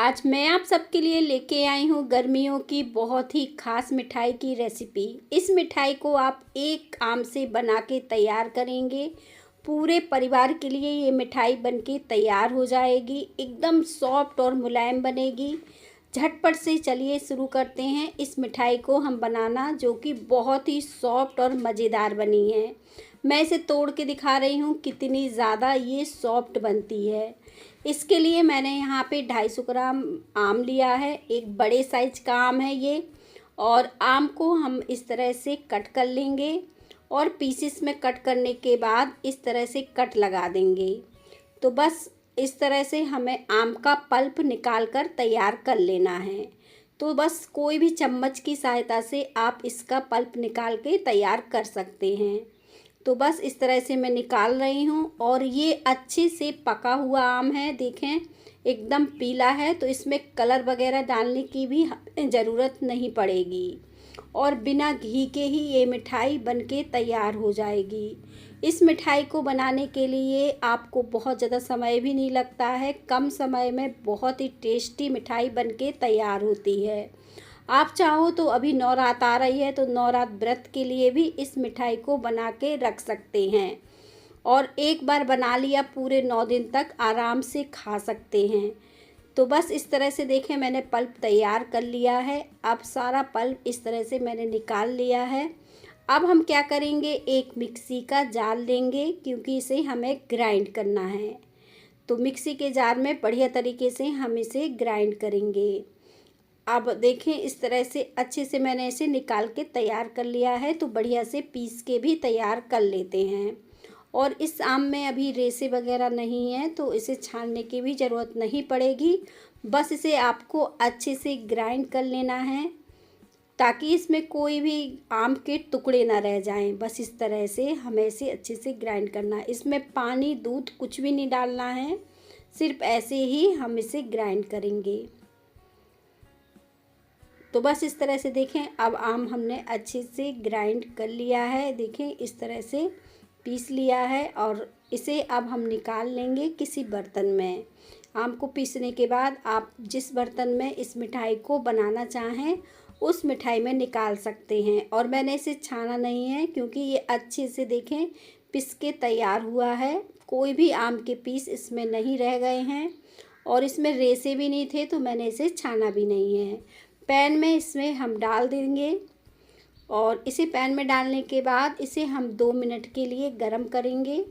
आज मैं आप सबके लिए लेके आई हूँ गर्मियों की बहुत ही ख़ास मिठाई की रेसिपी। इस मिठाई को आप एक आम से बना के तैयार करेंगे, पूरे परिवार के लिए ये मिठाई बनके तैयार हो जाएगी। एकदम सॉफ्ट और मुलायम बनेगी। झटपट से चलिए शुरू करते हैं इस मिठाई को हम बनाना, जो कि बहुत ही सॉफ्ट और मज़ेदार बनी है। मैं इसे तोड़ के दिखा रही हूँ कितनी ज़्यादा ये सॉफ्ट बनती है। इसके लिए मैंने यहाँ पे 250 ग्राम आम लिया है। एक बड़े साइज का आम है ये। और आम को हम इस तरह से कट कर लेंगे और पीसेस में कट करने के बाद इस तरह से कट लगा देंगे। तो बस इस तरह से हमें आम का पल्प निकाल कर तैयार कर लेना है। तो बस कोई भी चम्मच की सहायता से आप इसका पल्प निकाल के तैयार कर सकते हैं। तो बस इस तरह से मैं निकाल रही हूँ। और ये अच्छे से पका हुआ आम है, देखें एकदम पीला है, तो इसमें कलर वगैरह डालने की भी ज़रूरत नहीं पड़ेगी। और बिना घी के ही ये मिठाई बनके तैयार हो जाएगी। इस मिठाई को बनाने के लिए आपको बहुत ज़्यादा समय भी नहीं लगता है। कम समय में बहुत ही टेस्टी मिठाई बनके तैयार होती है। आप चाहो तो अभी नवरात आ रही है, तो नवरात व्रत के लिए भी इस मिठाई को बना के रख सकते हैं। और एक बार बना लिया पूरे 9 दिन तक आराम से खा सकते हैं। तो बस इस तरह से देखें मैंने पल्प तैयार कर लिया है। अब सारा पल्प इस तरह से मैंने निकाल लिया है। अब हम क्या करेंगे, एक मिक्सी का जार लेंगे, क्योंकि इसे हमें ग्राइंड करना है। तो मिक्सी के जार में बढ़िया तरीके से हम इसे ग्राइंड करेंगे। अब देखें इस तरह से अच्छे से मैंने इसे निकाल के तैयार कर लिया है। तो बढ़िया से पीस के भी तैयार कर लेते हैं। और इस आम में अभी रेसे वगैरह नहीं है, तो इसे छानने की भी ज़रूरत नहीं पड़ेगी। बस इसे आपको अच्छे से ग्राइंड कर लेना है, ताकि इसमें कोई भी आम के टुकड़े ना रह जाएं। बस इस तरह से हमें इसे अच्छे से ग्राइंड करना है। इसमें पानी दूध कुछ भी नहीं डालना है, सिर्फ ऐसे ही हम इसे ग्राइंड करेंगे। तो बस इस तरह से देखें अब आम हमने अच्छे से ग्राइंड कर लिया है। देखें इस तरह से पीस लिया है। और इसे अब हम निकाल लेंगे किसी बर्तन में। आम को पीसने के बाद आप जिस बर्तन में इस मिठाई को बनाना चाहें उस मिठाई में निकाल सकते हैं। और मैंने इसे छाना नहीं है, क्योंकि ये अच्छे से देखें पिस के तैयार हुआ है। कोई भी आम के पीस इसमें नहीं रह गए हैं और इसमें रेसे भी नहीं थे, तो मैंने इसे छाना भी नहीं है। पैन में इसमें हम डाल देंगे। और इसे पैन में डालने के बाद इसे हम 2 मिनट के लिए गरम करेंगे।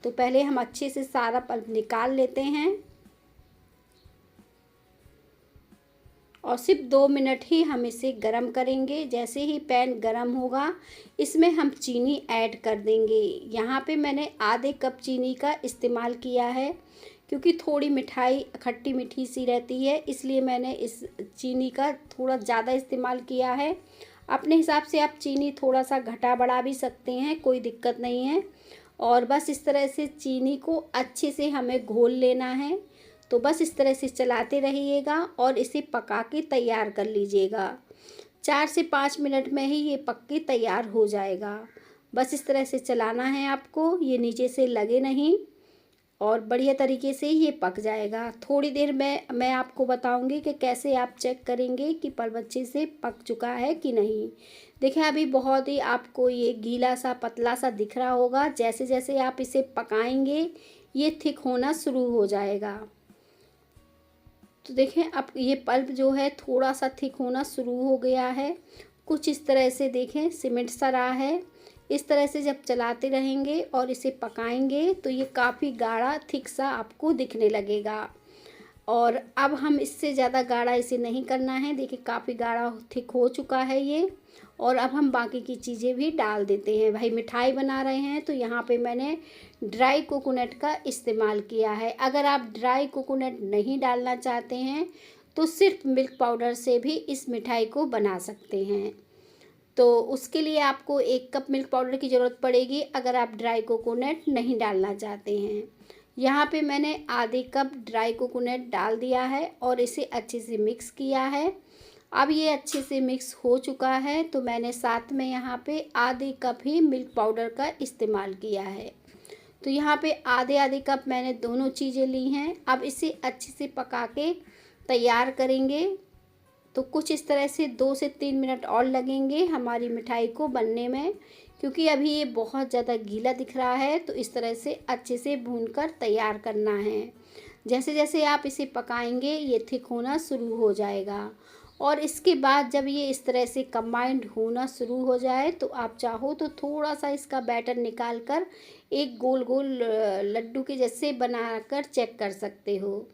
तो पहले हम अच्छे से सारा पल्प निकाल लेते हैं। और सिर्फ 2 मिनट ही हम इसे गरम करेंगे। जैसे ही पैन गरम होगा इसमें हम चीनी ऐड कर देंगे। यहाँ पे मैंने आधे कप चीनी का इस्तेमाल किया है, क्योंकि थोड़ी मिठाई खट्टी मीठी सी रहती है, इसलिए मैंने इस चीनी का थोड़ा ज़्यादा इस्तेमाल किया है। अपने हिसाब से आप चीनी थोड़ा सा घटा बढ़ा भी सकते हैं, कोई दिक्कत नहीं है। और बस इस तरह से चीनी को अच्छे से हमें घोल लेना है। तो बस इस तरह से चलाते रहिएगा और इसे पका के तैयार कर लीजिएगा। 4 से 5 मिनट में ही ये पक के तैयार हो जाएगा। बस इस तरह से चलाना है आपको, ये नीचे से लगे नहीं, और बढ़िया तरीके से ये पक जाएगा। थोड़ी देर में मैं आपको बताऊंगी कि कैसे आप चेक करेंगे कि पल्प अच्छे से पक चुका है कि नहीं। देखिए अभी बहुत ही आपको ये गीला सा पतला सा दिख रहा होगा। जैसे जैसे आप इसे पकाएंगे ये थिक होना शुरू हो जाएगा। तो देखें अब ये पल्प जो है थोड़ा सा थिक होना शुरू हो गया है। कुछ इस तरह से देखें सीमेंट सा रहा है। इस तरह से जब चलाते रहेंगे और इसे पकाएंगे तो ये काफ़ी गाढ़ा थिक सा आपको दिखने लगेगा। और अब हम इससे ज़्यादा गाढ़ा इसे नहीं करना है। देखिए काफ़ी गाढ़ा थिक हो चुका है ये। और अब हम बाकी की चीज़ें भी डाल देते हैं। भाई मिठाई बना रहे हैं तो यहाँ पे मैंने ड्राई कोकोनट का इस्तेमाल किया है। अगर आप ड्राई कोकोनट नहीं डालना चाहते हैं तो सिर्फ मिल्क पाउडर से भी इस मिठाई को बना सकते हैं। तो उसके लिए आपको 1 कप मिल्क पाउडर की ज़रूरत पड़ेगी, अगर आप ड्राई कोकोनट नहीं डालना चाहते हैं। यहाँ पे मैंने आधे कप ड्राई कोकोनट डाल दिया है और इसे अच्छे से मिक्स किया है। अब ये अच्छे से मिक्स हो चुका है, तो मैंने साथ में यहाँ पे आधे कप ही मिल्क पाउडर का इस्तेमाल किया है। तो यहाँ पे आधे आधे कप मैंने दोनों चीज़ें ली हैं। अब इसे अच्छे से पका के तैयार करेंगे तो कुछ इस तरह से 2 से 3 मिनट और लगेंगे हमारी मिठाई को बनने में, क्योंकि अभी ये बहुत ज़्यादा गीला दिख रहा है। तो इस तरह से अच्छे से भूनकर तैयार करना है। जैसे जैसे आप इसे पकाएंगे ये थिक होना शुरू हो जाएगा, और इसके बाद जब ये इस तरह से कंबाइंड होना शुरू हो जाए तो आप चाहो तो थोड़ा सा इसका बैटर निकाल कर एक गोल गोल लड्डू के जैसे बनाकर चेक कर सकते हो।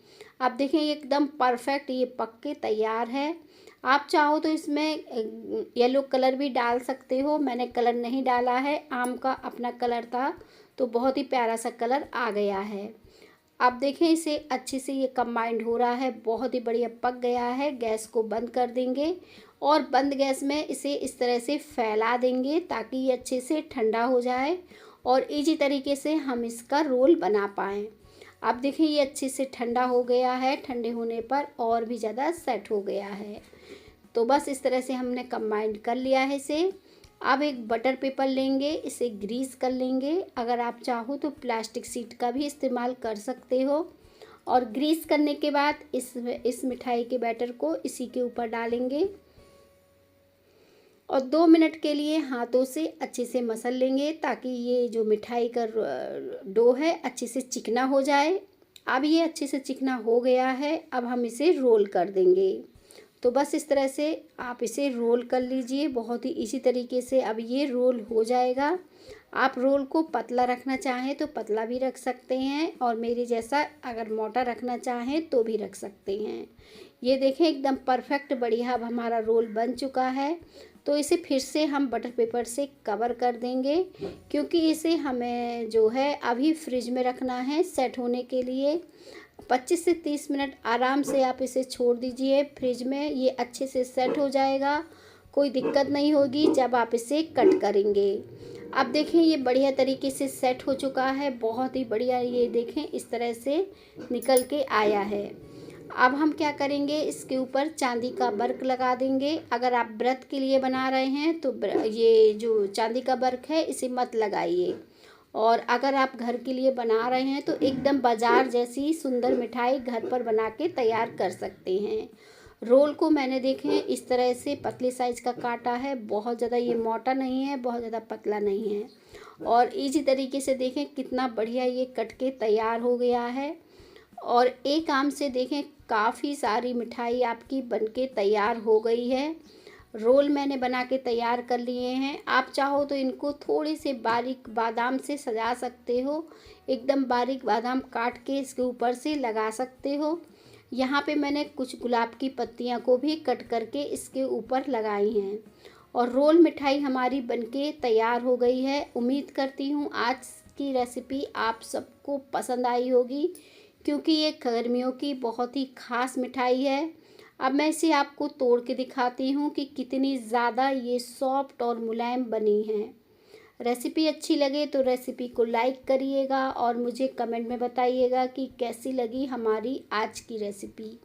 आप देखें ये एकदम परफेक्ट ये पक के तैयार है। आप चाहो तो इसमें येलो कलर भी डाल सकते हो, मैंने कलर नहीं डाला है, आम का अपना कलर था तो बहुत ही प्यारा सा कलर आ गया है। आप देखें इसे अच्छे से ये कंबाइंड हो रहा है, बहुत ही बढ़िया पक गया है। गैस को बंद कर देंगे और बंद गैस में इसे इस तरह से फैला देंगे ताकि ये अच्छे से ठंडा हो जाए और इजी तरीके से हम इसका रोल बना पाएँ। आप देखें ये अच्छे से ठंडा हो गया है, ठंडे होने पर और भी ज़्यादा सेट हो गया है। तो बस इस तरह से हमने कंबाइंड कर लिया है इसे। अब एक बटर पेपर लेंगे, इसे ग्रीस कर लेंगे। अगर आप चाहो तो प्लास्टिक शीट का भी इस्तेमाल कर सकते हो। और ग्रीस करने के बाद इस मिठाई के बैटर को इसी के ऊपर डालेंगे और 2 मिनट के लिए हाथों से अच्छे से मसल लेंगे ताकि ये जो मिठाई का डो है अच्छे से चिकना हो जाए। अब ये अच्छे से चिकना हो गया है, अब हम इसे रोल कर देंगे। तो बस इस तरह से आप इसे रोल कर लीजिए, बहुत ही इसी तरीके से अब ये रोल हो जाएगा। आप रोल को पतला रखना चाहें तो पतला भी रख सकते हैं और मेरे जैसा अगर मोटा रखना चाहें तो भी रख सकते हैं। ये देखें एकदम परफेक्ट बढ़िया अब हमारा रोल बन चुका है। तो इसे फिर से हम बटर पेपर से कवर कर देंगे, क्योंकि इसे हमें जो है अभी फ्रिज में रखना है सेट होने के लिए। 25 से 30 मिनट आराम से आप इसे छोड़ दीजिए फ्रिज में, ये अच्छे से सेट हो जाएगा, कोई दिक्कत नहीं होगी जब आप इसे कट करेंगे। अब देखें ये बढ़िया तरीके से सेट हो चुका है, बहुत ही बढ़िया। ये देखें इस तरह से निकल के आया है। अब हम क्या करेंगे, इसके ऊपर चांदी का वर्क लगा देंगे। अगर आप व्रत के लिए बना रहे हैं तो ये जो चांदी का वर्क है इसे मत लगाइए, और अगर आप घर के लिए बना रहे हैं तो एकदम बाजार जैसी सुंदर मिठाई घर पर बना के तैयार कर सकते हैं। रोल को मैंने देखें इस तरह से पतले साइज का काटा है, बहुत ज़्यादा ये मोटा नहीं है, बहुत ज़्यादा पतला नहीं है, और इजी तरीके से देखें कितना बढ़िया ये कट के तैयार हो गया है। और एक आम से देखें काफ़ी सारी मिठाई आपकी बनके तैयार हो गई है। रोल मैंने बना के तैयार कर लिए हैं। आप चाहो तो इनको थोड़े से बारीक बादाम से सजा सकते हो, एकदम बारीक बादाम काट के इसके ऊपर से लगा सकते हो। यहाँ पे मैंने कुछ गुलाब की पत्तियाँ को भी कट करके इसके ऊपर लगाई हैं। और रोल मिठाई हमारी बनके तैयार हो गई है। उम्मीद करती हूँ आज की रेसिपी आप सबको पसंद आई होगी, क्योंकि ये गर्मियों की बहुत ही ख़ास मिठाई है। अब मैं इसे आपको तोड़ के दिखाती हूँ कि कितनी ज़्यादा ये सॉफ्ट और मुलायम बनी है। रेसिपी अच्छी लगे तो रेसिपी को लाइक करिएगा और मुझे कमेंट में बताइएगा कि कैसी लगी हमारी आज की रेसिपी।